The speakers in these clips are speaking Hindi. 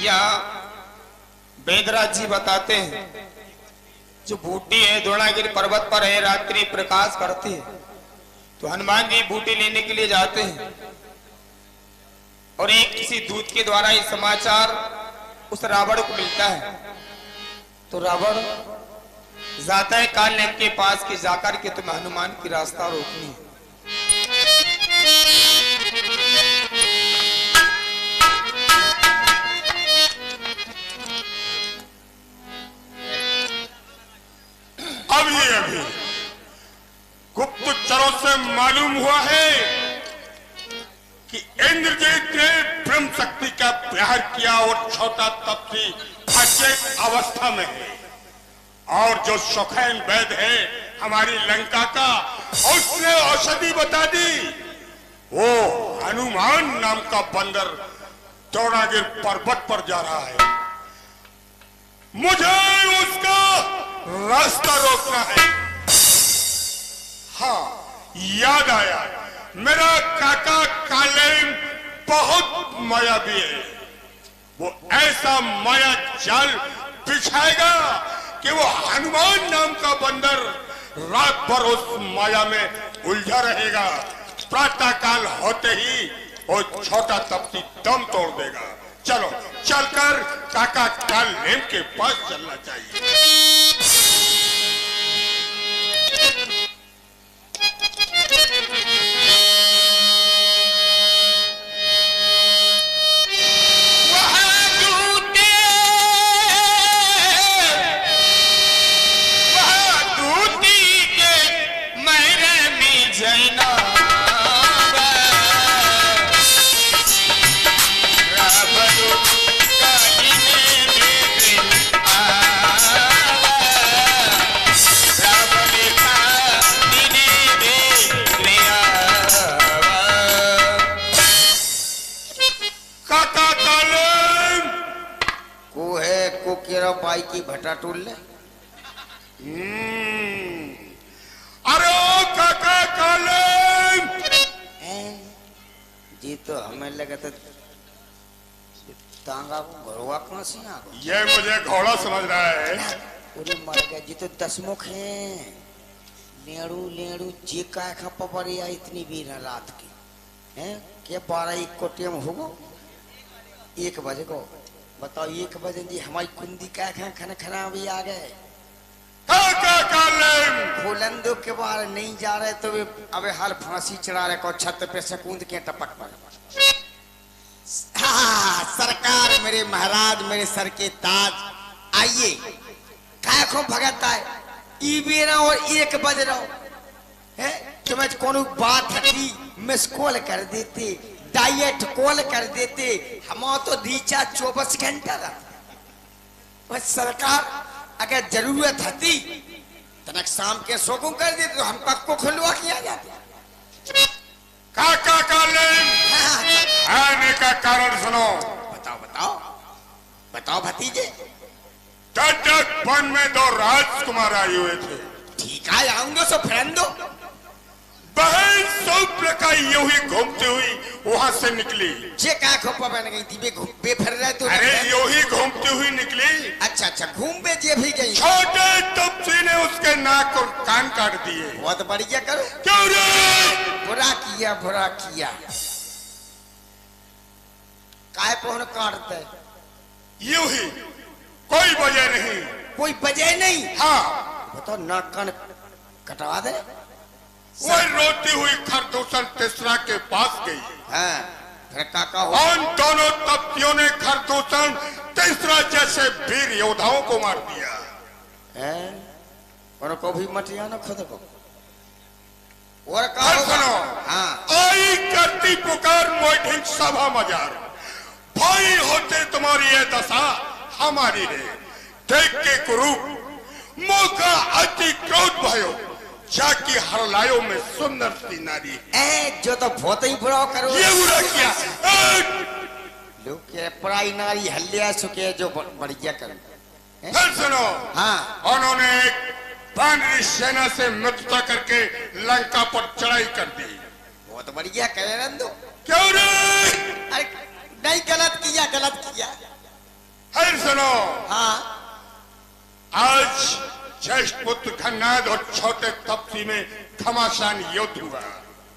या वेदराज जी बताते हैं, जो बूटी है द्रोणागिरी पर्वत पर है, रात्रि प्रकाश करती है, तो हनुमान जी बूटी लेने के लिए जाते हैं और एक किसी दूत के द्वारा ये समाचार उस रावण को मिलता है। तो रावण जाता है काल नेम के पास कि जाकर के तुम्हें हनुमान की रास्ता रोकनी है। अभी गुप्तचरों से मालूम हुआ है कि इंद्रजीत ने ब्रह्म शक्ति का प्रहार किया और छोटा तपसी अचेत अवस्था में है, और जो शौखैन वैद्य है हमारी लंका का, उसने औषधि बता दी। वो हनुमान नाम का बंदर द्रोणागिरी पर्वत पर जा रहा है, मुझे उसका रास्ता रोकना है। हाँ, याद आया, मेरा काका कालेम बहुत मायावी है। वो ऐसा माया जाल बिछाएगा कि वो हनुमान नाम का बंदर रात भर उस माया में उलझा रहेगा। प्रातः काल होते ही वो छोटा तपसी दम तोड़ देगा। चलो चलकर काका कालेम के पास चलना चाहिए। पाई की भट्टा टूल ले। अरे ओ काका कालेम, जी तो हमें लगा था तांगा को घोड़ा कौन सी आ गया? ये मुझे घोड़ा समझ रहा है। पूरी मर गया जी, तो दसमुख है। लेड़ू लेड़ू जी का खपा पड़ी या इतनी भी न रात की हैं के 12-1 को टेम होगो 1 बजे को। बताओ 1 बजे जी हमारी कुंदी का खाना खाना भी आ गए। फुलंदो के बारे नहीं जा रहे तो अबे हाल फांसी चढ़ा रहे को छत पे से कूद के टपक पर। हाँ, सरकार मेरे महाराज मेरे सर के ताज, आइए काय को भगत है बेरा और 1 बज रहा है। तुम्हें कोनो बात हटी मिस कॉल कर देते, डाइट कॉल कर देते, हम तो रिचार्ज 24 घंटा रहता। सरकार अगर जरूरत हती तनक शाम के सोको कर देते तो हम पक्को खुलवा किया जाते। काका कालेम आने का कारण सुनो। बताओ बताओ बताओ भतीजे। टटक वन में 2 राजकुमार आए हुए थे। ठीक है आऊंगा सो फ्रेंड दो। बहन सौप्रका यूं ही घूमती हुई वहां से निकली। जे का खोपा बन गई थी बे फिर रहे तो। अरे यूं ही घूमती हुई निकली। अच्छा अच्छा घूम बे जे भी गई। छोटे तपसी ने उसके नाक और कान काट दिए। बहुत बढ़िया करो। क्यों रे? बुरा किया बुरा किया। काय पहुन काटते? यूं ही, कोई वजह नहीं। कोई वजह नहीं? हाँ। बताओ नाक कान कटवा दे। वो रोती हुई खरदूषण तीसरा के पास गई। हाँ, फिर काका हो। उन दोनों तपसियों ने खरदूषण तीसरा जैसे वीर योद्धाओं को मार दिया। और को भी मटिया ना खुद को। और कहा सुनो। हाँ। आई करती पुकार मोटिंग सभा मजार। भाई होते तुम्हारी ये दशा हमारी है। देख के कुरूप मौका अति क्रोध भयो, जाकी हर लायो में सुंदर सी नारी। जो तो बहुत ही बुरा करो। ये बुरा किया। लोग के पराई नारी हल्लिया सुके जो बढ़िया करो। फिर सुनो। हाँ। उन्होंने एक वानरी सेना से मित्रता करके लंका पर चढ़ाई कर दी। बहुत बढ़िया करे रंदो। क्यों रे? अरे नहीं गलत किया गलत किया। फिर सुनो, हाँ आज ज्येष्ठ पुत्र खन्नाद और छोटे तपसी में घमासान युद्ध हुआ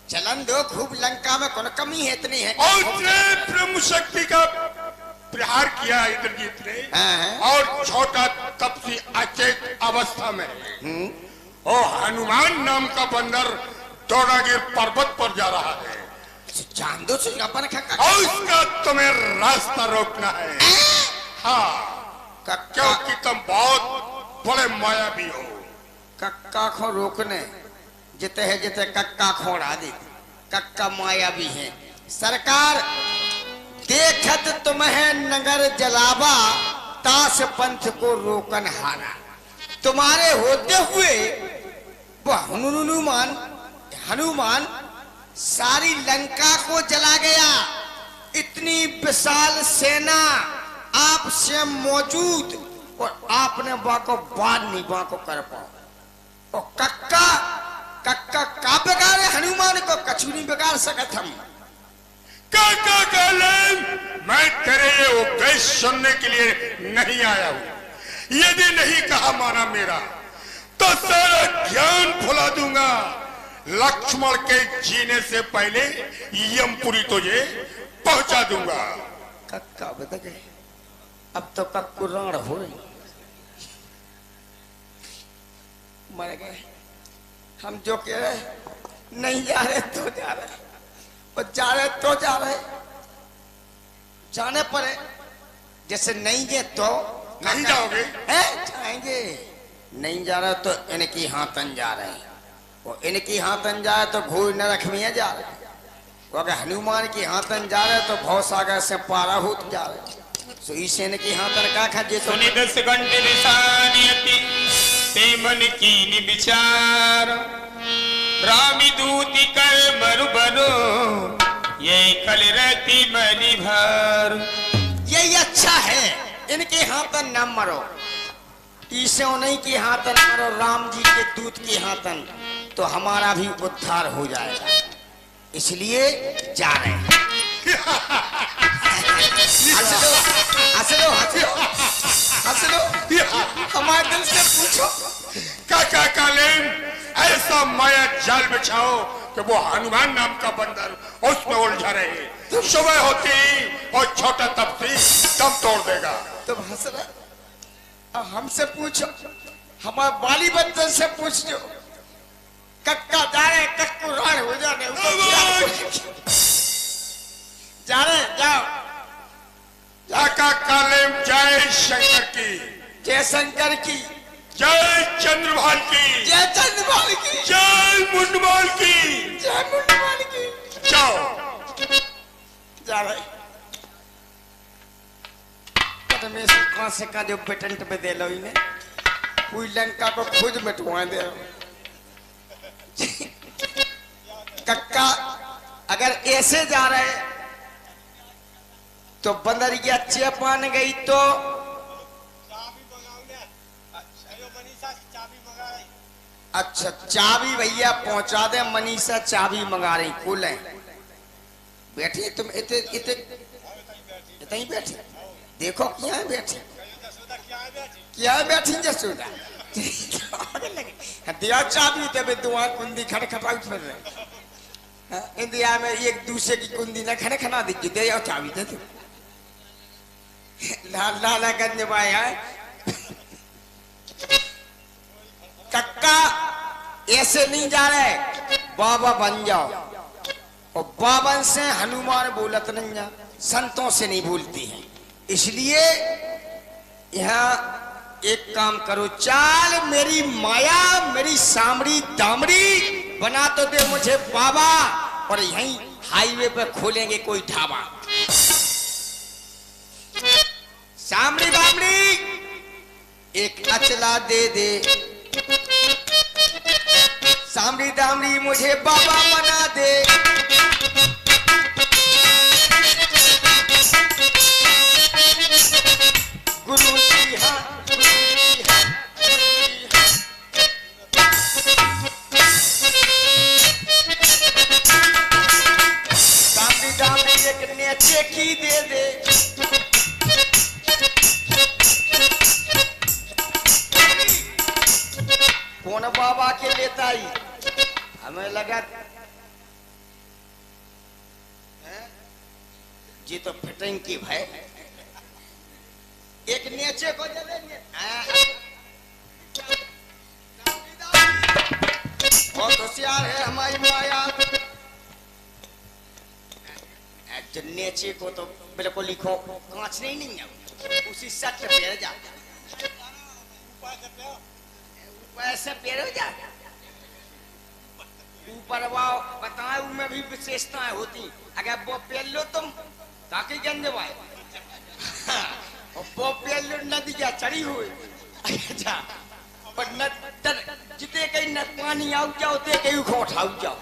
चलन दो, खूब लंका में कौन कमी है, इतनी है। और उसने ब्रह्म शक्ति का प्रहार किया इंद्रजीत ने। हाँ। और छोटा तपसी अचेत अवस्था में और हनुमान नाम का बंदर दौड़ागिर पर्वत पर जा रहा है। जान दो अपन और उसका तुम्हें रास्ता रोकना है। हाँ, क्योंकि तुम बहुत बड़े मायावी हो। कक्का को रोकने जिते है जिते कक्का खोड़ा दी, कक्का मायावी है। सरकार देखत तुम्हें नगर जलावा, तास पंथ को रोकन हारा। तुम्हारे होते हुए वो हनुमान सारी लंका को जला गया। इतनी विशाल सेना आप स्वयं मौजूद और आपने बाको बात नहीं बाको कर पाओ। और कक्का का बिगाड़े हनुमान को कछु नहीं बिगाड़ सकत हम। काका कालेम, मैं तेरे ये उपदेश सुनने के लिए नहीं आया हूं। यदि नहीं कहा माना मेरा तो सारा ज्ञान भुला दूंगा। लक्ष्मण के जीने से पहले यमपुरी तुझे पहुंचा दूंगा। कक्का बता गए, अब तो कक्कू राण हो रही, मर गए। हम जो कह रहे नहीं जा रहे तो जा रहे, और जा रहे तो जा रहे, जाने पड़े। जैसे नहीं गए तो नहीं जाओगे? जाएंगे। नहीं जा रहे तो इनकी हाथन जा रहे हैं, और इनकी हाथन जा रहे तो घोर नरक में जा रहे। अगर हनुमान की हाथन जा रहे तो भव सागर से पारा होत जा रहे। सो इसे इनकी हाथन का खाजे तो सुनि 10 घंटे निशानियति ते मन कीनि विचार। रामी दूती कर मरु बनो, ये कल रहती मनी भर। यही अच्छा है, इनके हाथन न मरो, ईसो नहीं की हाथन मरो, राम जी के दूत की हाथन, तो हमारा भी उद्धार हो जाएगा। इसलिए जा रहे हैं। हंस लो, हंस लो, हंस लो, हंस लो, हमारे दिल से पूछो। काका कालेम, ऐसा माया जाल बिछाओ कि वो हनुमान नाम का बंदर उसमें उलझा रहे। सुबह होती ही और छोटा तपसी दम तोड़ देगा। तुम हंस रहे, अब हमसे पूछो, हमारे बाली बच्चन से पूछ लो। कक्का जा रहे, कक्कू राण हो जाने, जा रहे, जाओ। काका कालेम, जय शंकर की, जय शंकर की, जय चंद्रभान की, जय चंद्रभान की, जय मुंडमाल की, जय मुंडमाल की। जाओ। जा रहे परमेश्वर कहां से का जो पेटेंट पे दे लो इन्हें, पूरी लंका को खुद मिटवा दे। कक्का अगर ऐसे जा रहे तो बंदरिया चेपान गई तो अच्छा चाबी भैया पहुंचा दे। मनीषा चाबी मंगा रही, खुले बैठी। तुम इतने इतने ही बैठी, देखो क्या बैठी, क्या बैठी जसोदा दिया चाबी तब दुआ कुंदी खटखटाउट फिर रहे। इंडिया में एक दूसरे की कुंदी न खटखटा दीजिए, दे जाओ चाबी दे दो। लाला गंज भाई है। कक्का ऐसे नहीं जा रहे, बाबा बन जाओ। और बाबन से हनुमान बोलत नहीं जा, संतों से नहीं बोलती हैं। इसलिए यहाँ एक काम करो, चाल मेरी माया, मेरी सामड़ी दामड़ी बना तो दे मुझे बाबा, और यहीं हाईवे पे खोलेंगे कोई ढाबा। सामड़ी दामड़ी एक अचला दे दे, सामड़ी दामड़ी मुझे बाबा बना दे। गुरु जी हाँ, गुरु जी हाँ, गुरु जी हाँ। सामड़ी दामड़ी एक नेचे की दे दे। आई, हमें लगा जी तो फिटिंग की भाई, एक नीचे को चलेंगे। बहुत होशियार है हमारी माया। जो नीचे को तो बिल्कुल लिखो कांच नहीं है, उसी सट पे पैर जा, वैसे पैर हो जा ऊपर वाओ बताए, उनमें भी विशेषताएं होती। अगर वो पैर लो तुम ताकि गंज भाई वो पैर लो नदिया चढ़ी हुई। अच्छा पर न जिते कहीं न पानी आउ जाओ ते कहीं को उठाऊ जाओ,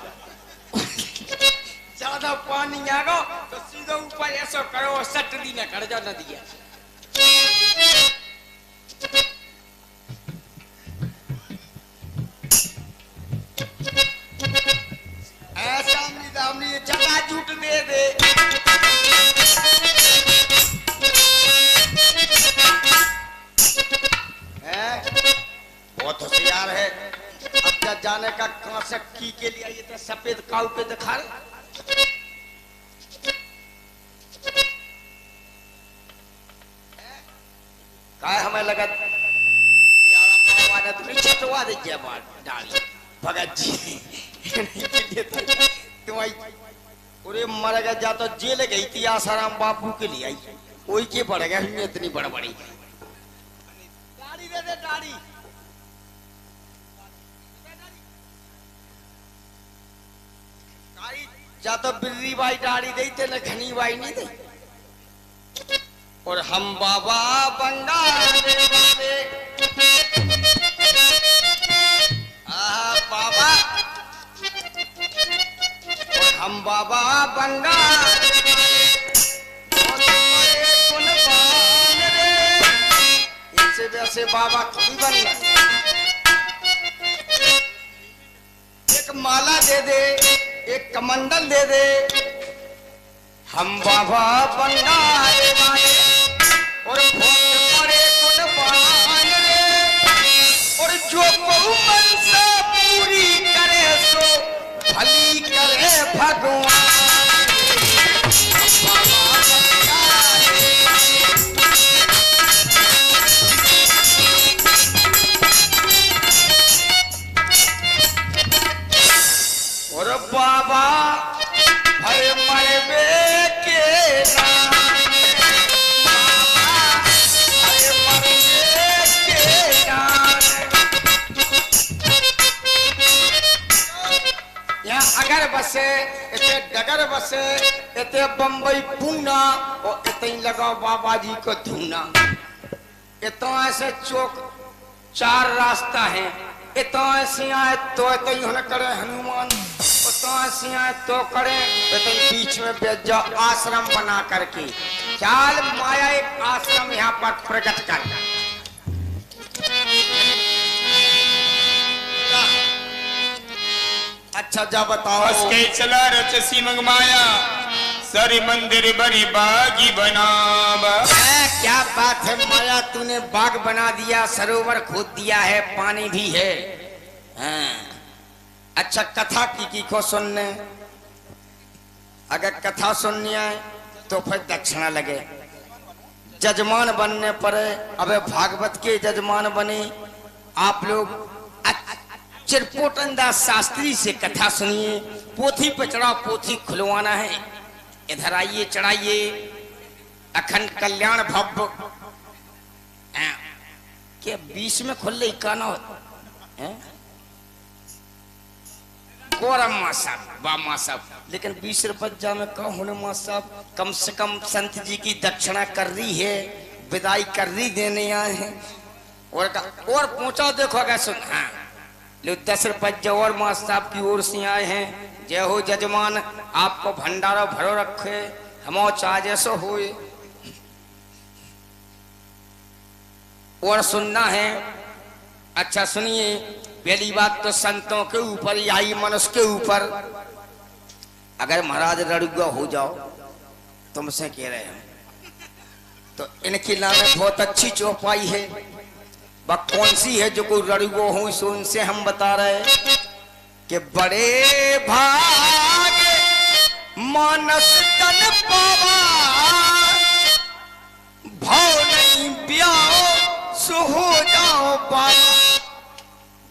ज्यादा पानी आ गो तो सीधा ऊपर ऐसा करो सट दी न कर जाओ नदिया। ऐसा दामनी जगह झूठ दे दे। बहुत होशियार है। अब क्या जाने का कहां से की के लिए ये तो सफेद काऊ पे दिखा रहे। काय हमें लगा यार तो नहीं छटवा दीजिए बात डाली भगत जी तुम्हारी पूरे मर गया जा तो जेल गई थी आसाराम बापू के लिए आई, कोई के पड़ गया इतनी बड़ी दाढ़ी दे दे दाढ़ी। जा तो बिल्ली बाई दाढ़ी दी थे न घनी बाई नहीं दी। और हम बाबा बंगाले वाले बाबा, और हम बाबा बंगाले इनसे वैसे बाबा कभी बन गए। एक माला दे दे, एक कमंडल दे दे, हम बाबा बंगाले वाले और पड़े कुर्बान रे, और जो मनसा पूरी करे सो भली करे भगवान। और बाबा भरे मरबे के नाम, भरे मरबे के नाम। यहाँ अगर बसे इतने डगर बसे, इतने बम्बई पूना, और इतने लगाओ बाबा जी को धूना। इतना ऐसे चौक चार रास्ता है, इतना ऐसे आए तो इतना करे हनुमान, तो करे तो बीच में बैठ जाओ आश्रम बना करके। चाल माया एक आश्रम यहाँ पर प्रकट कर। अच्छा जा बताओ उसके चला रचसी मंगमाया सारी मंदिर बनी बागी बनावा। क्या बात है माया, तूने बाग बना दिया, सरोवर खोद दिया है, पानी भी है। हाँ। अच्छा कथा की को सुनने, अगर कथा सुननी है तो फिर दक्षिणा लगे। जजमान बनने पर अबे भागवत के जजमान बने आप लोग। चिरपोटन दास शास्त्री से कथा सुनिए, पोथी पे चढ़ाओ, पोथी खुलवाना है। इधर आइए चढ़ाइए, अखंड कल्याण भव्य के बीच में खुल रही काना है गौरम माँ साहब, वाह माँ साहब। लेकिन 20 रुपया में कहा होने माँ साहब, कम से कम संत जी की दक्षिणा कर रही है, विदाई कर रही देने आए हैं। और पहुंचा देखो अगर सुन। हाँ लो 10 रुपया और माँ साहब की ओर से आए हैं। जय हो जजमान, आपको भंडारा भरो रखे, हम चाह जैसो हो। और सुनना है। अच्छा सुनिए, पहली बात तो संतों के ऊपर आई मनुष्य के ऊपर। अगर महाराज रड़ुआ हो जाओ, तुमसे कह रहे हैं, तो इनके नाम में बहुत अच्छी चौपाई है। वह कौन सी है जो कोई रड़ुआ हो, सो उनसे हम बता रहे हैं। कि बड़े भाग मानस तन पावा, भाव नहीं ब्याह सो हो जाओ बाबा।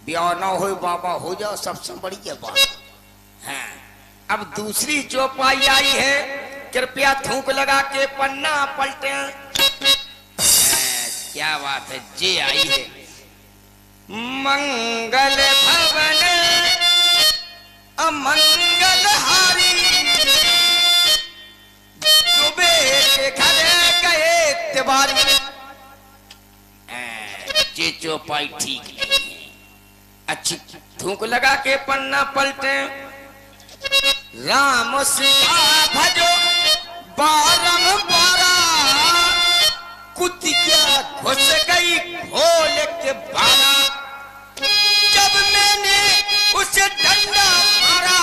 ब्याह ना हो बाबा हो जाओ, सबसे बड़ी बात है। अब दूसरी चौपाई आई है, कृपया थूक लगा के पन्ना पलटे। क्या बात है, जे आई है। मंगल भवन अमंगल हारी, सुबह घर गए तिवारी। जे चौपाई ठीक नहीं है, अच्छी थूक लगा के पन्ना पलटे। राम सीता भजो बारंबारा, कुतिया घुस गई खोल के बारा। जब मैंने उसे डंडा मारा,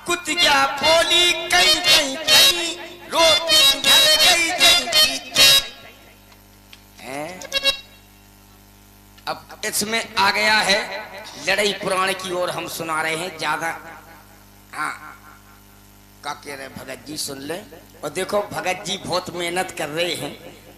कुतिया बोली कहीं कहीं कहीं, रोटी झड़ गई कहीं है। अब इसमें आ गया है लड़ाई पुराण की ओर हम सुना रहे हैं ज्यादा। हाँ, क्या कह रहे भगत जी, सुन ले। और देखो भगत जी बहुत मेहनत कर रहे हैं,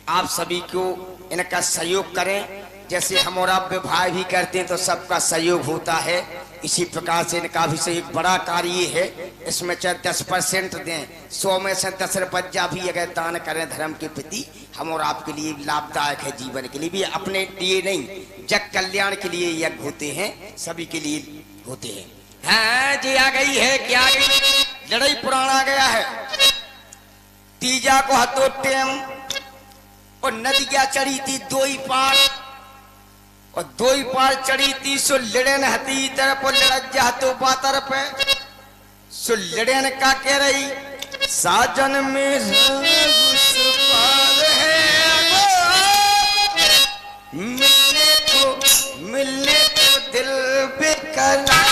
आप सभी को इनका सहयोग करें। जैसे हम और आप विभाग भी करते हैं तो सबका सहयोग होता है, इसी प्रकार से इनका भी सहयोग बड़ा कार्य है। इसमें चाहे 10% दें, 100 में से 10 रुपया भी अगर दान करें धर्म के प्रति, हम और आपके लिए लाभदायक है। जीवन के लिए भी, अपने लिए नहीं, जग कल्याण के लिए यज्ञ होते हैं, सभी के लिए होते हैं। हाँ जी, आ गई है, क्या आ गई, लड़ाई पुराण आ गया है। तीजा को हतो टेम, और नदिया चढ़ी थी दो ही पार, और दो ही पार चढ़ी थी। सो लड़न हती तरफ और लड़जा हतो बातर पे। सो लड़न का कह रही, साजन में पार है, मिलने को दिल बेकरार।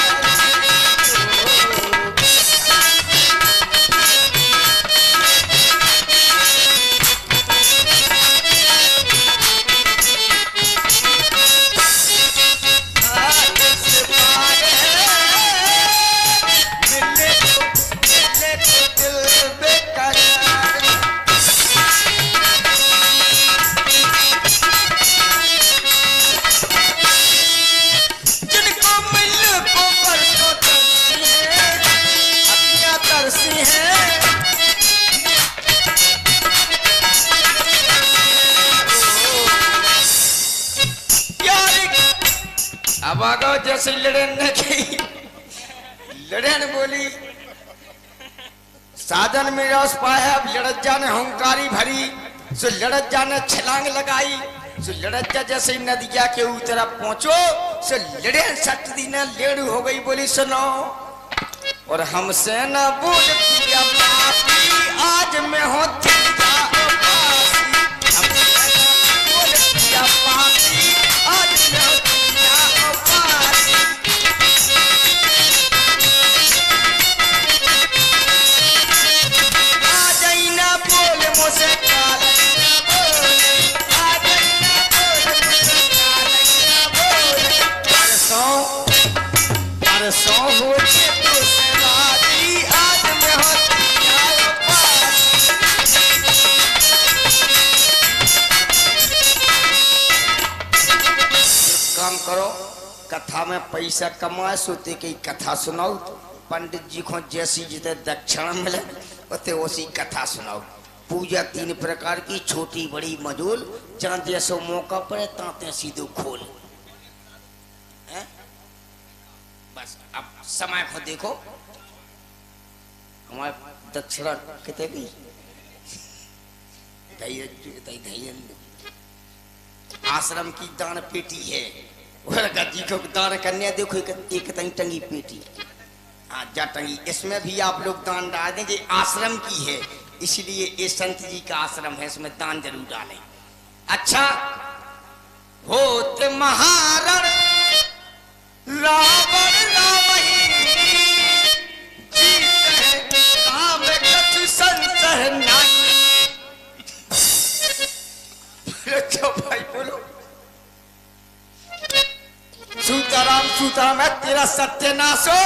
अब आ गो, जैसे लड़न ने की, लड़न बोली साधन में रस पाया। अब लड़ज्जा ने हुंकारी भरी, सो लड़ज्जा ने छलांग लगाई। सो लड़ज्जा जैसे नदिया के उतर पहुंचो, सो लड़न सट दी न लेड़ू हो गई। बोली सुनो, और हमसे न बोल पिया पापी, आज मैं हो तेरा उपासी। हमसे न बोल पिया पापी, आज मैं हो तेरा उपासी। आ जाई ना बोल मुझसे काला ना बोल, आ जाई ना बोल मुझसे काला ना बोल। परसों हो करो, कथा में पैसा कमाए, सोते की कथा सुनाओ। पंडित जी को जैसी जिते दक्षिणा मिले उते उसी कथा सुनाओ। पूजा 3 प्रकार की, छोटी बड़ी मजूल, जहाँ जैसो मौका पड़े ताते सीधो खोल। बस अब समय को देखो, हमारे दक्षिणा कितने की आश्रम की दान पेटी है, जी को दान करने देखो एक टंगी पेटी, हाँ जा टंगी, इसमें भी आप लोग दान डाल देंगे। आश्रम की है इसलिए ये संत जी का आश्रम है, इसमें दान जरूर डालें। अच्छा, होत महारण रावण राम ही, जीत है राम कछु संसह नाई। भाई बोलो, सूत सीताराम है तेरा सत्यानाश हो।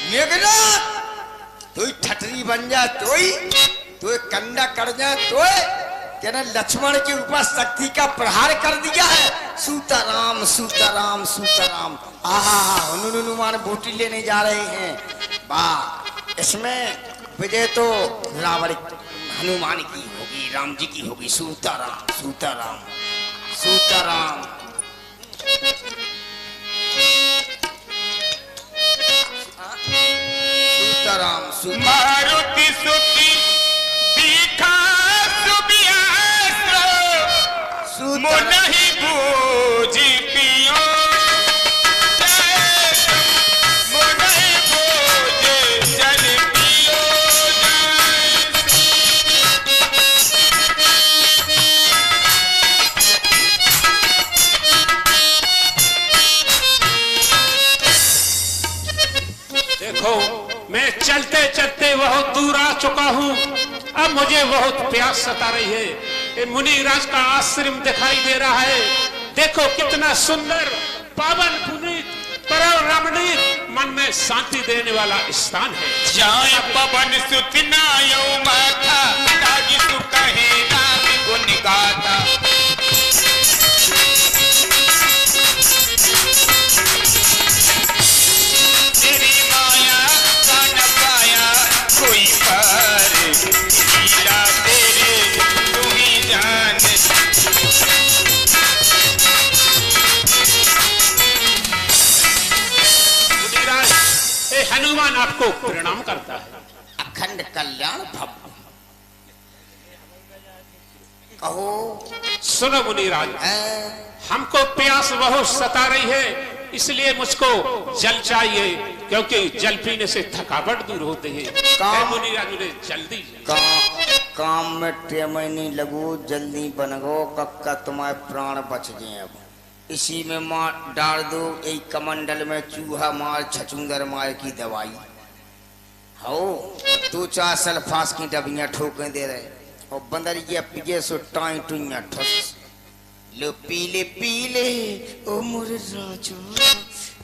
मेघनाथ तू ठटरी बन जा, तू कंडा कर जा, तेरा लक्ष्मण के ऊपर शक्ति का प्रहार कर दिया है। सीताराम सीताराम सीताराम। आहा हनुमान बूटी लेने जा रहे हैं। वाह, इसमें विजय तो रावण हनुमान की होगी, राम जी की होगी। सीताराम सीताराम सीताराम। सीताराम मारुति सुति दिखा नहीं बूझी पियो नहीं बूझे जल पियो। देखो मैं चलते चलते बहुत दूर आ चुका हूँ। अब मुझे बहुत प्यास सता रही है। ये मुनिराज का आश्रम दिखाई दे रहा है। देखो कितना सुंदर पावन पुनीत परम रमणीक मन में शांति देने वाला स्थान है। जाए पवन सुत नायो माथा तागी तू कहे राम गुण गाथा। तेरी माया का न पाया कोई पार, लीला तेरे तू ही जान। हनुमान आपको प्रणाम करता है। अखंड कल्याण भव। कहो। सुनो मुनिराज, हमको प्यास बहुत सता रही है, इसलिए मुझको जल चाहिए, क्योंकि जल पीने से थकावट दूर होती है। मुनिराज मुझे जल्दी काम में टेम नहीं लगो, जल्दी बनगो, कक्का तुम्हारे प्राण बच गए। अब इसी में मार डाल दो एक कमंडल में चूहा मार छचुंदर मार की दवाई हो। 2-4 सल्फास की डबियां ठोके दे रहे और बंदरिया पिए सो टाई टुइया ठस। लो पीले पीले ओ मोरे राजू,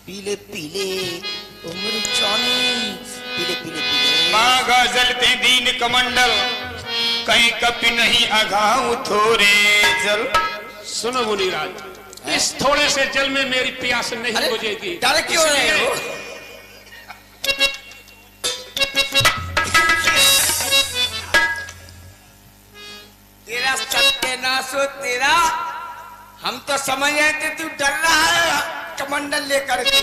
पीले पीले ओ मोरे जानी, पीले पीले पीले। मागा जलते दीन कमंडल, कहीं कभी नहीं अघाऊ थोरे जल। सुनो मुनिराज, इस थोड़े से जल में मेरी प्यास नहीं बुझेगी। डर क्यों रहे हो? तेरा सत्यानाश हो तेरा। हम तो समझ रहे थे तू डर रहा है कमंडल लेकर के।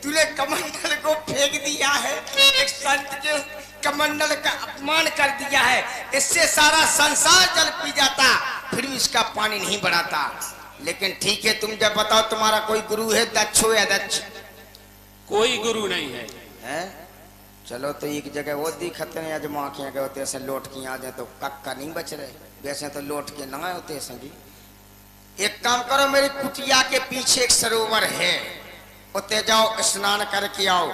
तूने कमंडल को फेंक दिया है, एक संत के कमंडल का अपमान कर दिया है। इससे सारा संसार जल पी जाता, फिर भी इसका पानी नहीं बढ़ाता। लेकिन ठीक है, तुम जब बताओ तुम्हारा कोई गुरु है, दक्ष हो या दक्ष? कोई गुरु नहीं है। हैं? चलो तो एक जगह वो दिखते हैं अजमा के गए होते ऐसे लौट के आ जाए तो कक्का नहीं बच रहे, वैसे तो लौट के ना होते संगी। एक काम करो, मेरी कुटिया के पीछे एक सरोवर है, उते जाओ स्नान करके आओ।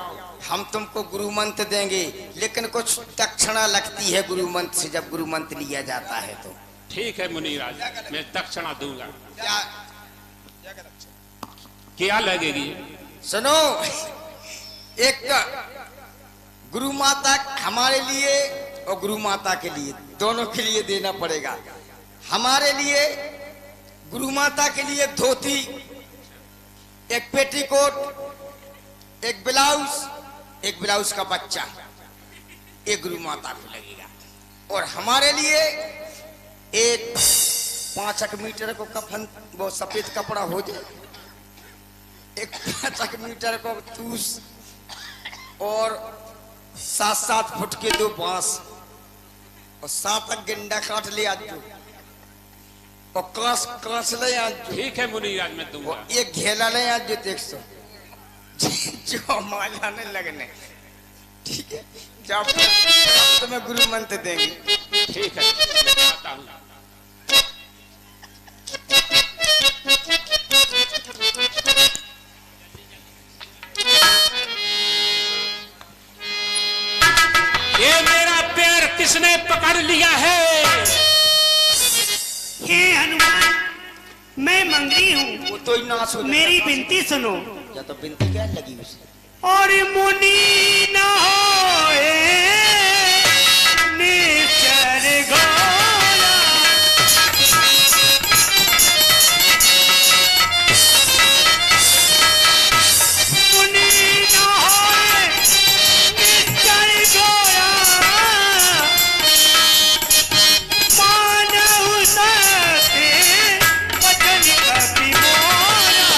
हम तुमको गुरु मंत्र देंगे, लेकिन कुछ दक्षिणा लगती है गुरु मंत्र से, जब गुरु मंत्र लिया जाता है तो। ठीक है मुनिराज, मैं दक्षिणा दूंगा। क्या लगेगी? सुनो, एक गुरु माता हमारे लिए और गुरु माता के लिए, दोनों के लिए देना पड़ेगा। हमारे लिए गुरु माता के लिए धोती, एक पेटीकोट, एक ब्लाउज का बच्चा, एक गुरु माता को लगेगा। और हमारे लिए एक 5 मीटर को कफन, वो सफेद कपड़ा हो जाए, एक 5 मीटर को तूस, और 7-7 फुट के 2 बांस, और 7 गेंडा काट ले आज जो, और कांस ले आज जो। ठीक है मुनिराज, मैं दूंगा। एक घेला ले आज जो 100 जो माला नहीं लगने। ठीक है, जब तुम्हें गुरु मंत्र देंगे। ठीक है, मैं आता हूँ। ये मेरा पैर किसने पकड़ लिया है? हे हनुमान, मैं मंगरी हूँ, वो तो ही नाश हो जाएगा। मेरी विनती सुनो। या तो बिनती क्या लगी उसे। और मुनि न होए निश्चर घोरा, मुनि न होए निश्चर घोरा, मानहु सत्य वचन कपि मोरा।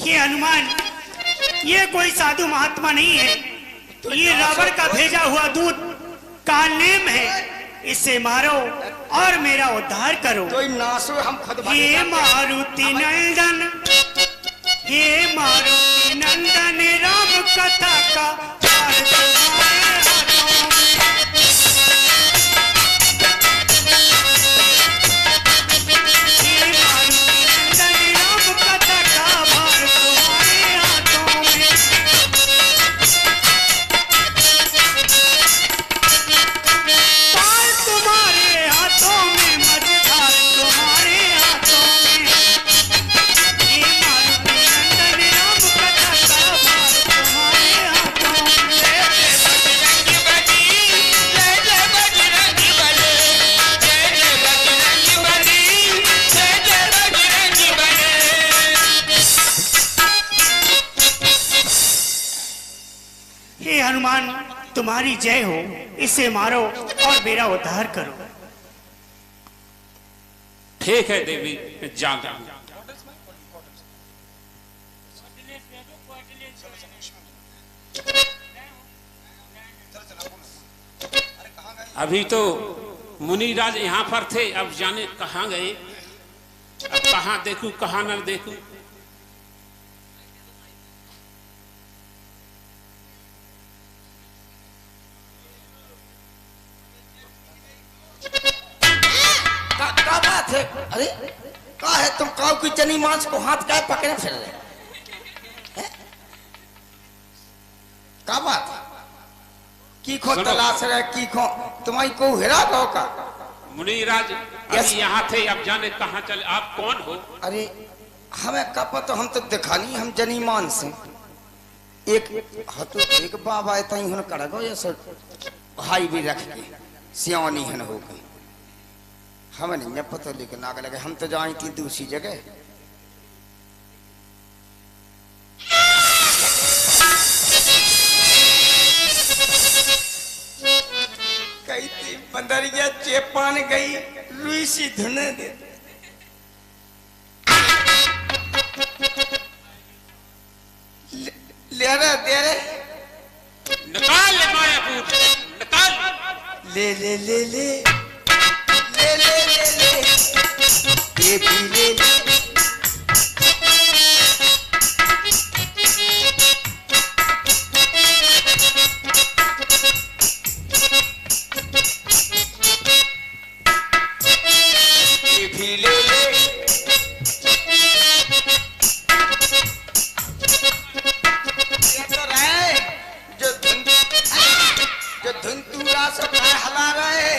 ये हनुमान, ये कोई साधु महात्मा नहीं है, ये रावण का भेजा हुआ दूत कालनेम है। इसे मारो और मेरा उद्धार करो। तो नासो हम खुद हे मारुति नंदन, हे मारुति नंदन, राम कथा का पार तुम्हारे हाथों में। हे मारुति नंदन, राम कथा का भार तुम्हारे हाथों में। पार तुम्हारे हाथों में, मझधार तुम्हारे हाथों में। हे मारुति नंदन, राम कथा का भार तुम्हारे हाथों में। बजरंगी बली, जय जय बजरंगी बली, जय जय बजरंगी बली, जय जय बजरंगी बली। हे हनुमान, तुम्हारी जय हो। इसे मारो और मेरा उद्धार करो। ठीक है देवी, जागा। अभी तो मुनिराज यहाँ पर थे, अब जाने कहाँ गए। अब कहाँ देखूं कहाँ न देखूं। का बात है? अरे का है तुम काऊ की चनी मांस को हाथ का पकड़े फिर रहे हैं? का बात है? की खो सुनो। तलाश रहे, की खो तुम्हारी को हिरा गो का। मुनिराज Yes. अभी यहाँ थे, अब जाने कहाँ चले। आप कौन हो? अरे हमें का पता, हम तो दिखा नहीं, हम जनी मान से एक हतो एक बाबा इतना ही कर गो ये सब भाई भी रख के सियानी हन हो गई। हमें नहीं पता, लेकिन आगे लगे हम तो जाए थी दूसरी जगह। कही थी बंदरिया चेपान गई, रुई सी धुने दे। ले रहे दे रहे, निकाल ले मायापुर, निकाल। ले ले ले ले ले ले ले ले, ये भी ले ले। ये भी ले ले। ये तो रहे जो धुंधुरा से पैर हला रहे।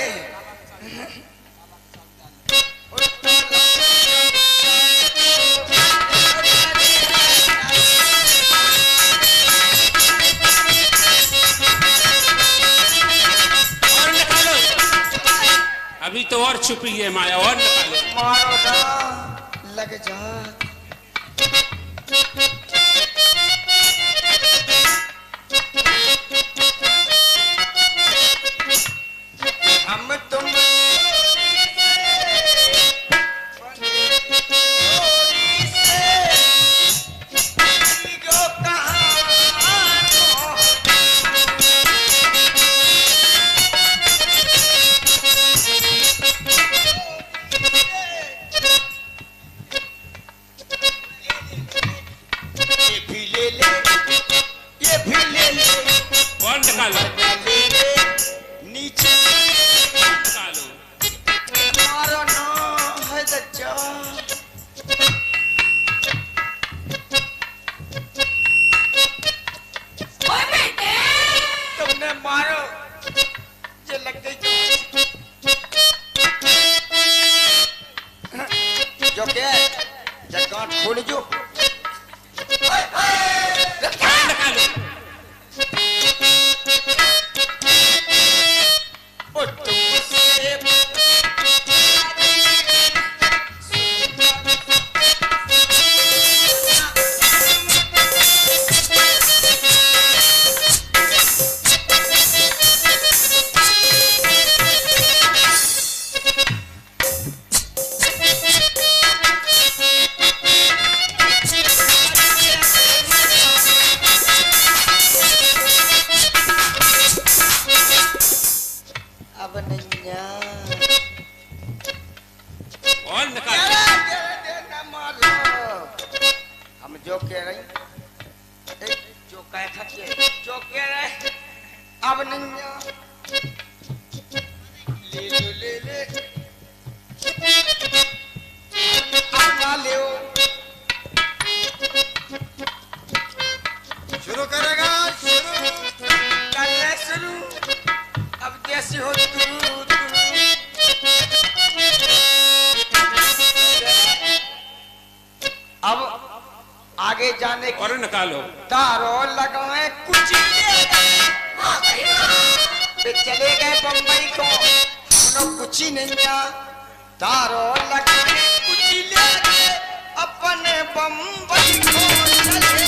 और निकालो। अभी तो और छुपी है माया, और निकालो। मारो ना, लग जा। हम तुम और निकालो। नीचे निकालो। मारो ना है दज्जा। तुमने मारो, ये लग गई। नैया ले अपना ले शुरू करेगा शुरू कर ले शुरू अब जैसी हो तू अब आगे जाने की और निकालो तारो लगाए कुछ चले गए बम्बई को हम लोग कुछ ही नहीं था तारो लगाए कुछ ले अपने बम्बई को चले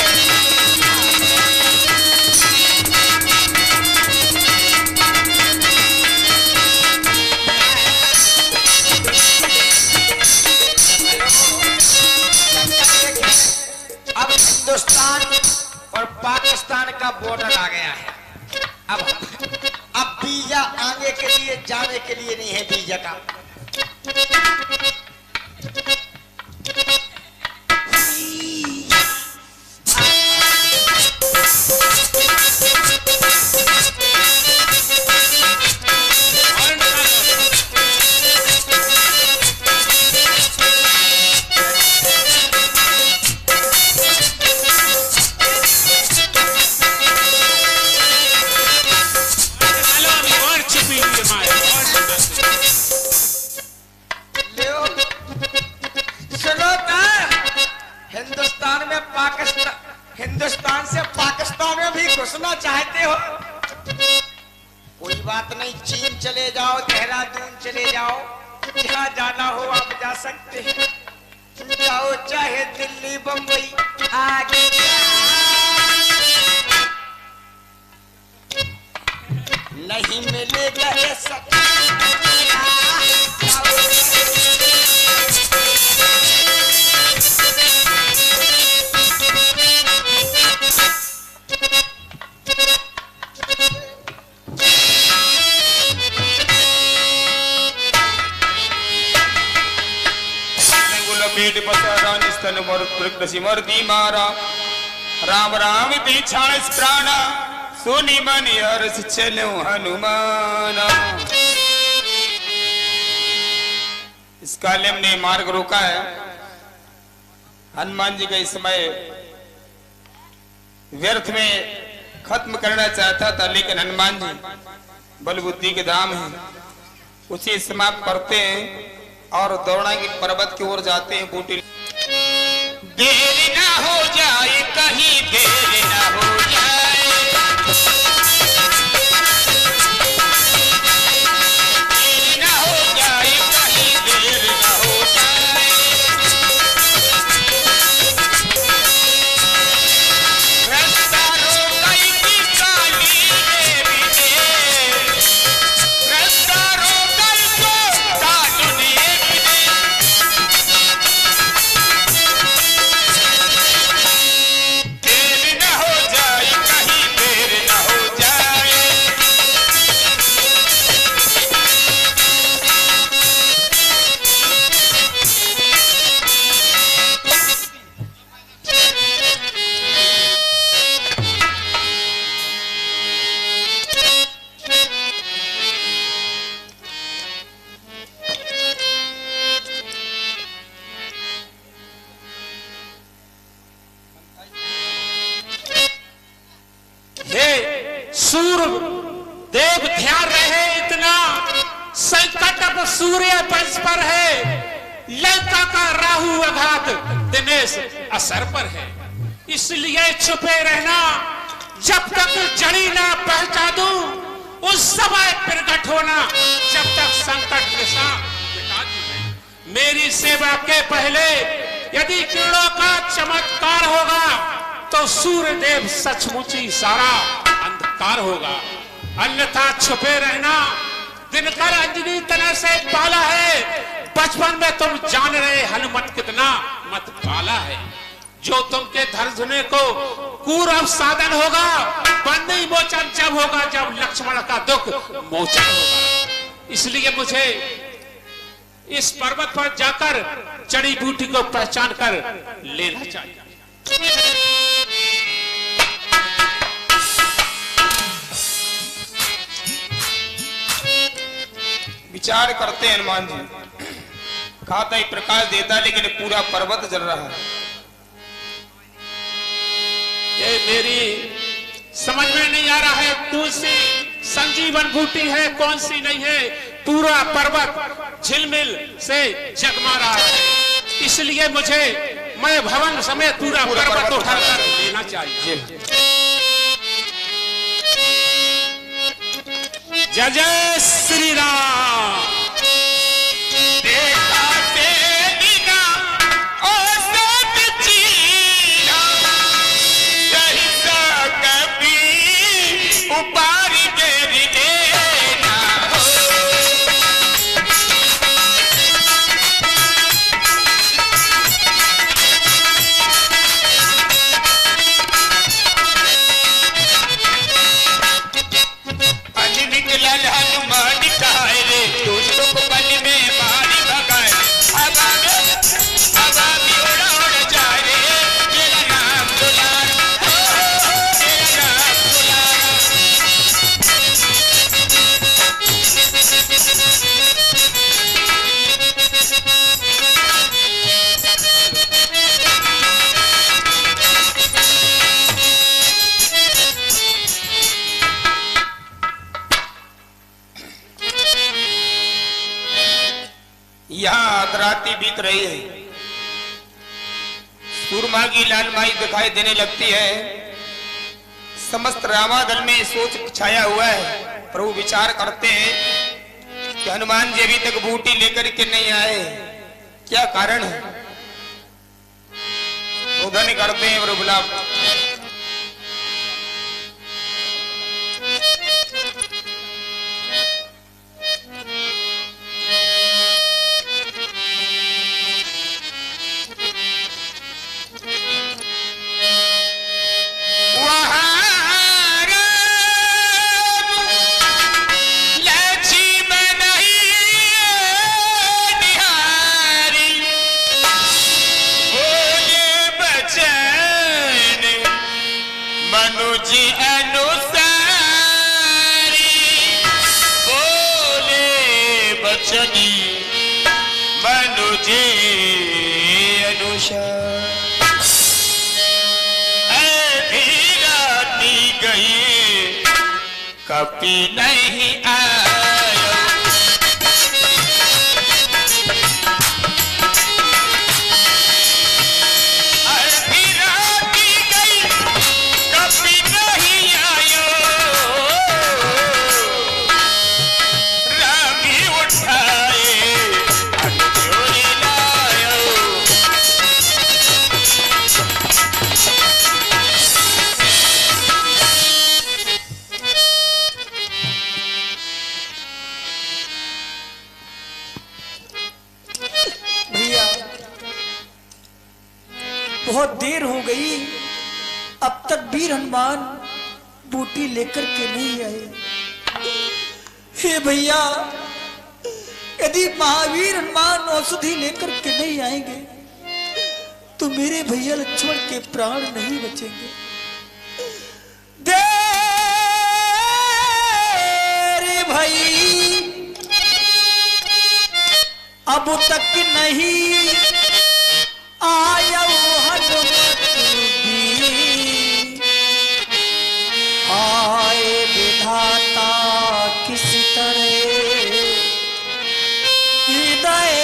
अब हिंदुस्तान और पाकिस्तान का बॉर्डर आ गया है। अब वीजा आगे के लिए जाने के लिए नहीं है वीजा का। हिंदुस्तान से पाकिस्तान में भी घुसना चाहते हो कोई बात नहीं चीन चले जाओ देहरादून चले जाओ जहाँ जाना हो आप जा सकते हैं जाओ चाहे दिल्ली बम्बई आगे नहीं मिलेगा ये सब पेट पसारा निस्तन मर प्रकृति मर्दी मारा राम राम पीछाण प्राणा सोनी मन हर्ष चलो हनुमान। इस काले ने मार्ग रोका है। हनुमान जी का इस समय व्यर्थ में खत्म करना चाहता था लेकिन हनुमान जी बल बुद्धि के धाम है उसे समाप्त करते हैं और द्रोणागिरि पर्वत की ओर जाते हैं। बूटी देर ना हो जाए कहीं देर ना हो जाए देर ना हो जाए कहीं देर ना हो जाए रास्ता रोकई की काली देवी ने रास्ता रोकई को काली सूर्य देव ध्यान रहे इतना संकट अब सूर्य वंश पर है लंका का राहु आघात दिनेश असर पर है इसलिए छुपे रहना जब तक जड़ी ना पहुंचा दूं उस समय प्रकट होना जब तक संकट निशा मिटा दूं मेरी सेवा के पहले यदि किरणों का चमत्कार होगा तो सूर्य देव सचमुच ही सारा अंधकार होगा अन्यथा छुपे रहना दिनकर अंजनी तरह से पाला है बचपन में तुम जान रहे हनुमत कितना मत पाला है जो तुमके धर्जने को कूरव साधन होगा बंदी मोचन जब होगा जब लक्ष्मण का दुख मोचन होगा इसलिए मुझे इस पर्वत पर जाकर जड़ी बूटी को पहचान कर लेना चाहिए विचार करते हैं हनुमान जी। खाता ही प्रकाश देता लेकिन पूरा पर्वत जल रहा है। ये मेरी समझ में नहीं आ रहा है, तुलसी संजीवन बूटी है कौन सी नहीं है। पूरा पर्वत झिलमिल से जगमा रहा है, इसलिए मैं भवन समेत पूरा पर्वत उठाकर लेना चाहिए। जय जय श्री राम। यहाँ रात्रि बीत रही है, सूरमा की लालमाई दिखाई देने लगती है। समस्त रामादल में सोच छाया हुआ है। प्रभु विचार करते हैं कि हनुमान जी अभी तक बूटी लेकर के नहीं आए, क्या कारण है। उधर करते हैं प्रभु बुला। कभी नहीं आया अभी रात गई कभी नहीं आयो रागी उठाए अंजोरी लायो। बहुत देर हो गई, अब तक वीर हनुमान बूटी लेकर के नहीं आए। हे भैया, यदि महावीर हनुमान औषधि लेकर के नहीं आएंगे तो मेरे भैया लक्ष्मण के प्राण नहीं बचेंगे। देर भाई अब तक नहीं आया हनुमत भी, आए विधाता किस तरह हृदय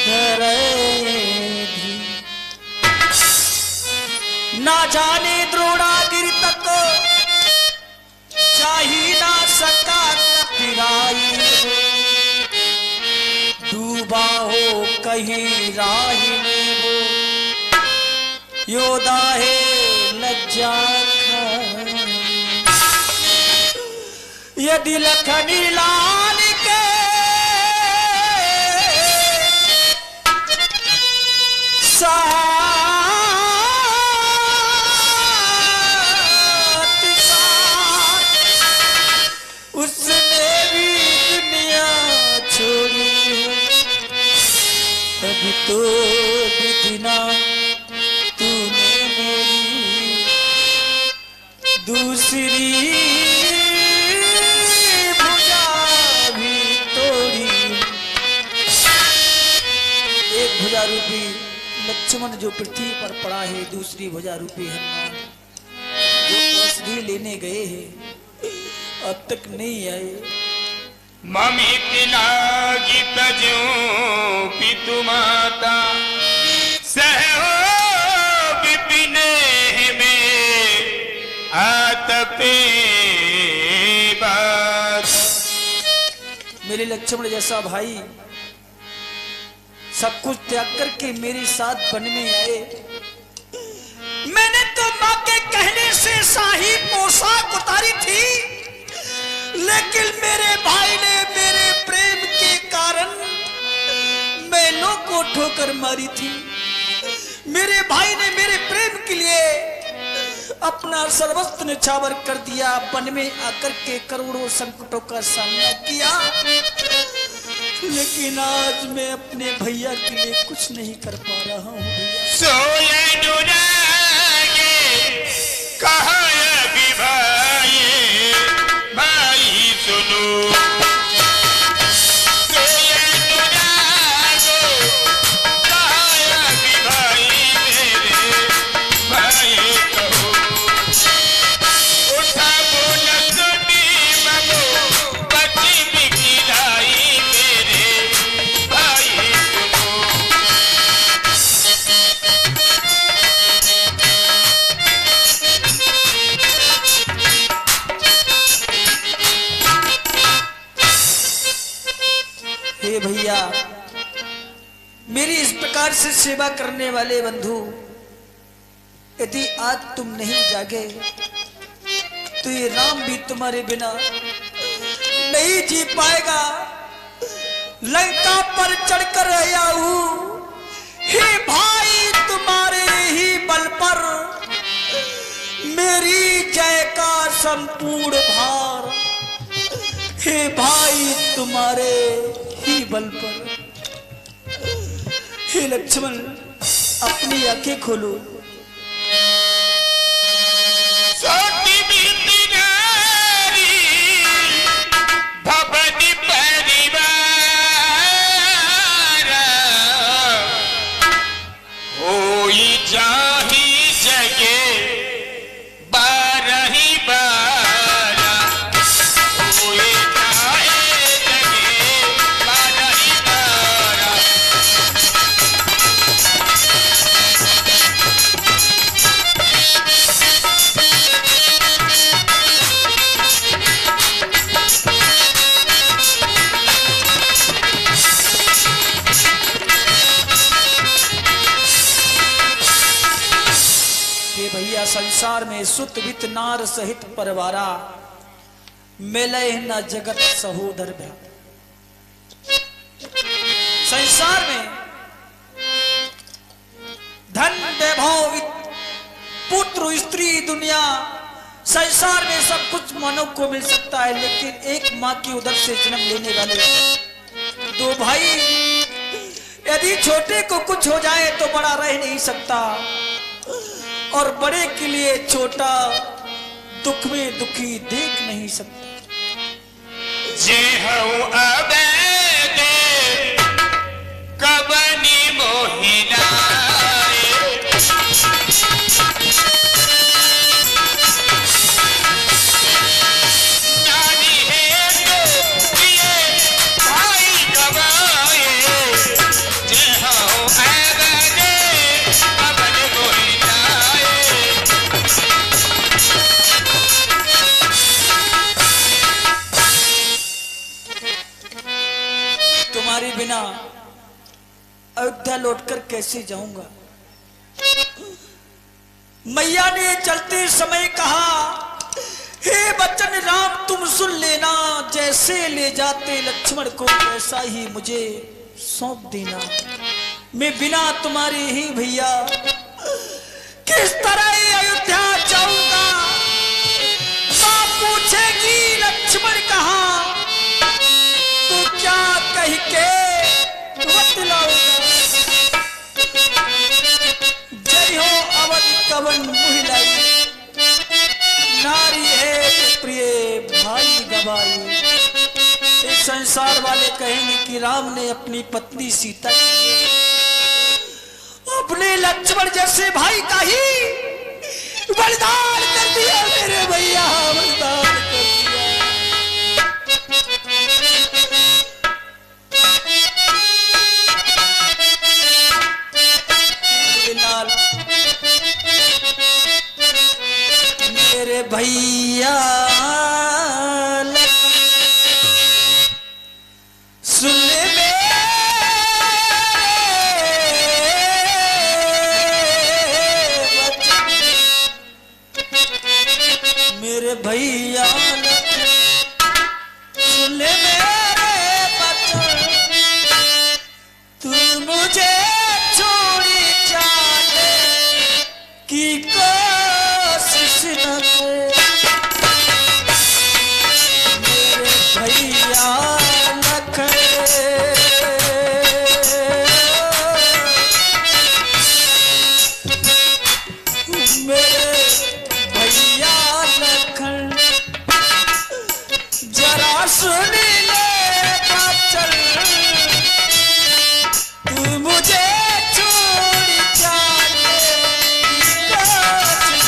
धरेगी। ना जाने द्रोणागिरि तक जा ही ना सका कपिराई, डूबा हो कहीं राही में वो योदा है लज्जा खाई। यदि लखनी लाल के साथ उसने भी दुनिया छोड़ी, तभी तो बिना तूने मेरी दूसरी रूपी लक्ष्मण जो पृथ्वी पर पड़ा है, दूसरी भुजा रूपी हनुमान जो औषधि लेने गए हैं, अब तक नहीं आए। ममी तिलागी तजो पितु माता सहो विपिने में आतपे बात। मेरे लक्ष्मण जैसा भाई सब कुछ त्याग करके मेरे साथ वन में आए। मैंने तो माँ के कहने से शाही पोशाक उतारी थी, लेकिन मेरे भाई ने मेरे प्रेम के कारण मैनों को ठोकर मारी थी। मेरे भाई ने मेरे प्रेम के लिए अपना सर्वस्व निछावर कर दिया। वन में आकर के करोड़ों संकटों का सामना किया, लेकिन आज मैं अपने भैया के लिए कुछ नहीं कर पा रहा हूँ। कहा भाई भाई सुनो भैया, मेरी इस प्रकार से सेवा करने वाले बंधु, यदि आज तुम नहीं जागे तो ये राम भी तुम्हारे बिना नहीं जी पाएगा। लंका पर चढ़कर आया हूं, हे भाई तुम्हारे ही बल पर मेरी जय का संपूर्ण भार, हे भाई तुम्हारे ही बल पर। हे लक्ष्मण, अपनी आंखें खोलो। संसार में सुत वित नार सहित परवारा, मिले न जगत सहोदर भ्या। संसार में धन वैभव पुत्र स्त्री दुनिया, संसार में सब कुछ मानव को मिल सकता है, लेकिन एक माँ की उदर से जन्म लेने वाले दो भाई, यदि छोटे को कुछ हो जाए तो बड़ा रह नहीं सकता, और बड़े के लिए छोटा दुख में दुखी देख नहीं सकता। जे हूँ अबैद कबनी मोहिना, नानी है तो ये भाई गवाए, जे हूँ अबैद कबनी मोहिना। तुम्हारे बिना अयोध्या लौटकर कैसे जाऊंगा। मैया ने चलते समय कहा, हे बच्चन राम तुम सुन लेना, जैसे ले जाते लक्ष्मण को वैसा ही मुझे सौंप देना। मैं बिना तुम्हारे ही भैया किस तरह अयोध्या जाऊंगा। मां पूछेगी लक्ष्मण कहाँ, तो क्या कह के बतलाऊंगा। जय हो अवध कवन मुहिलाई, नारी है प्रिय भाई गवाई। इस संसार वाले कहेंगे कि राम ने अपनी पत्नी सीता के लिए अपने लक्ष्मण जैसे भाई का ही बलिदान कर दिया मेरे भैया, बलिदान कर दिया। मेरे भैया सुन ले मेरे भैया सुन ले मेरे बचन, तू मुझे छोड़ी जाने की कोशिश न कर। मेरे भैया सुन ले बचन, तू मुझे छोड़ जाने की कोशिश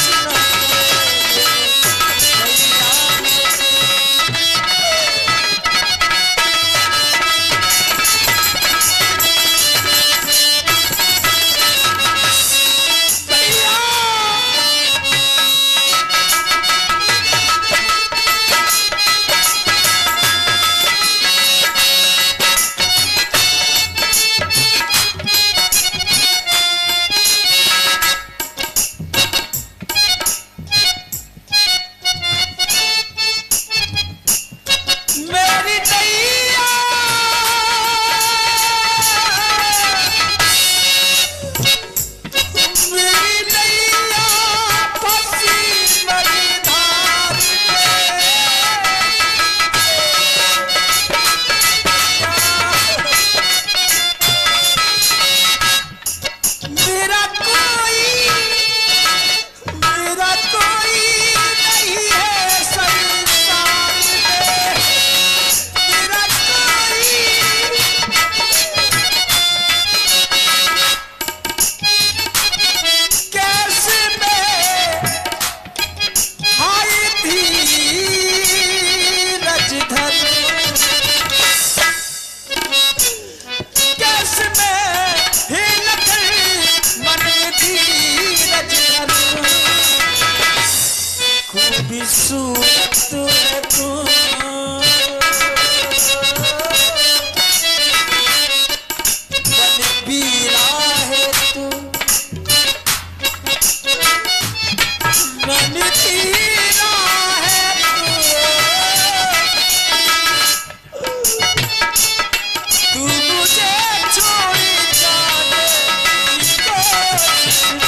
न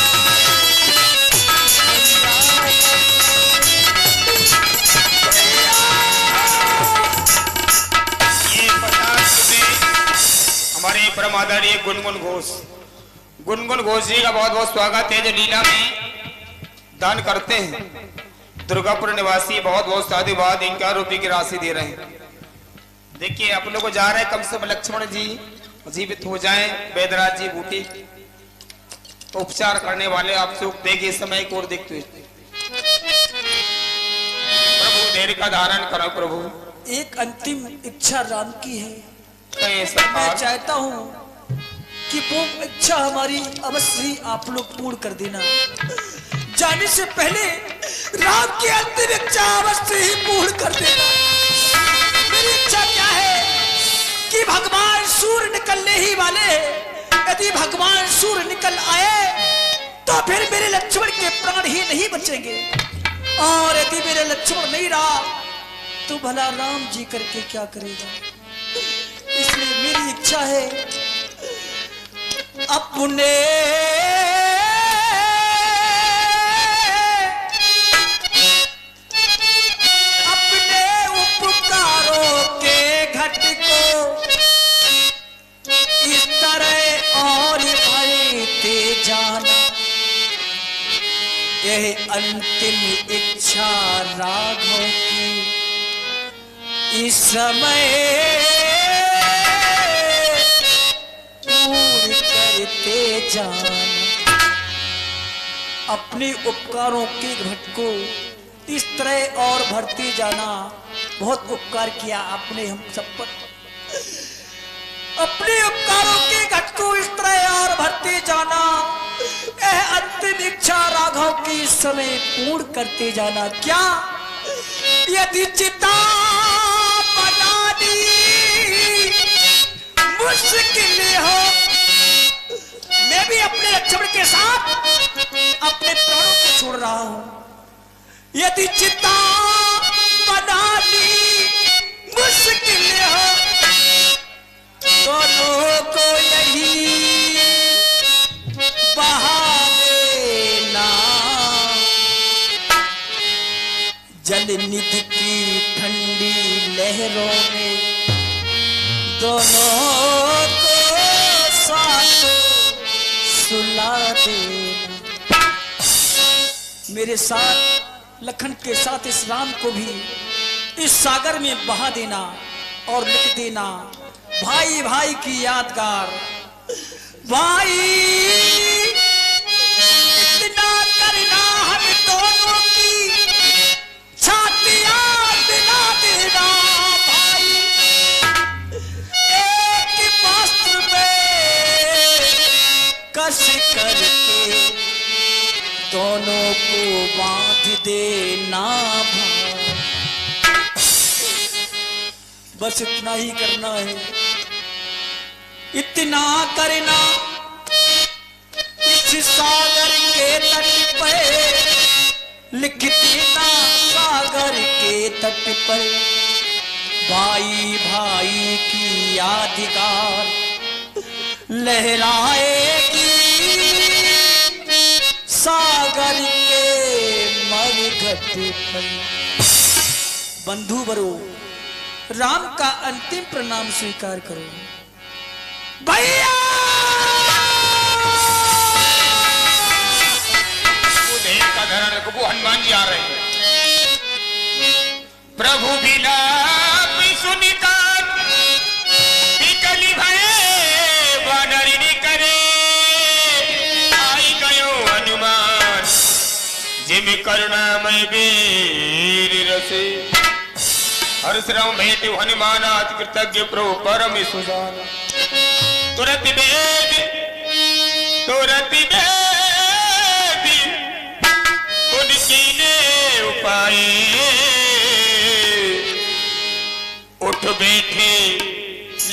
परम आदरणीय गुनगुन घोष, गुनगुन घोष जी का बहुत बहुत स्वागत है जो लीला में दान करते हैं। दुर्गापुर निवासी बहुत बहुत साधुवाद इनका रुपये की राशि दे रहे हैं। देखिए आप लोग को जा रहे हैं, कम से कम लक्ष्मण जी जीवित हो जाएं, वेदराज जी बूटी उपचार करने वाले आप लोग देखिए समय को और देखते हुए प्रभु देर का धारण करो। प्रभु एक अंतिम इच्छा राम की है, मैं चाहता हूँ कि वो इच्छा हमारी अवश्य ही आप लोग पूर्ण कर देना। जाने से पहले राम की अंतिम इच्छा अवश्य ही पूर्ण कर देना। मेरी इच्छा क्या है कि भगवान सूर्य निकलने ही वाले, यदि भगवान सूर्य निकल आए तो फिर मेरे लक्ष्मण के प्राण ही नहीं बचेंगे, और यदि मेरे लक्ष्मण नहीं रहा तो भला राम जी करके क्या करेगा। इसलिए मेरी इच्छा है अपने उपकारों के घट को इस तरह और भरते जाना। यह अंतिम इच्छा राघव की इस समय पूर्ण करते जाना। अपने उपकारों के घट को इस तरह और भरते जाना। बहुत उपकार किया आपने हम सब पर। अपने उपकारों के घट को इस तरह और भरते जाना। यह अंतिम इच्छा राघव की समय पूर्ण करते जाना। क्या यदि चिता बनानी मुश्किल हो, मैं भी अपने लक्ष्मण के साथ अपने प्राणों को छोड़ रहा हूं। यदि चिता बनानी मुश्किल हो, दोनों को यही बहा देना। जल निधि की ठंडी लहरों में दोनों को साथ सुला देना। मेरे साथ लखन के साथ इस राम को भी इस सागर में बहा देना और लिख देना, भाई भाई की यादगार। भाई इतना करना हम दोनों की छातियां दिला देना। भाई एक वस्त्र में कस करके दोनों को बांध देना। भाई बस इतना ही करना है, इतना करना। इस सागर के तट पर लिख देना, सागर के तट पर भाई भाई की यादगार लहराएगी सागर के मरघट पर। बंधु बरो, राम का अंतिम प्रणाम स्वीकार करो। भैया देव का धरण रखो, हनुमान जी आ रहे हैं। प्रभु विलाप सुनिकार विकली भये वानरिणी करे। आई गयो हनुमान जिम करुणामय वीर रसे। हर्ष राम भेटु हनुमान अति कृतज्ञ प्रभु परम सुजान। तुरत वेद उनकी ने उपाय। उठ बैठे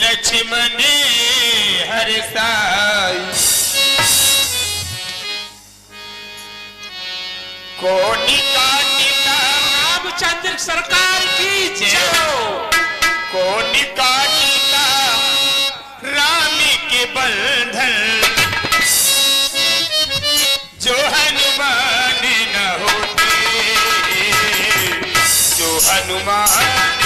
लक्ष्मण हर्षाई। कोटि काटिका रामचंद्र सरकार की जय। कोटि काटिका राम के बंधन। जो हनुमान न होते, जो हनुमान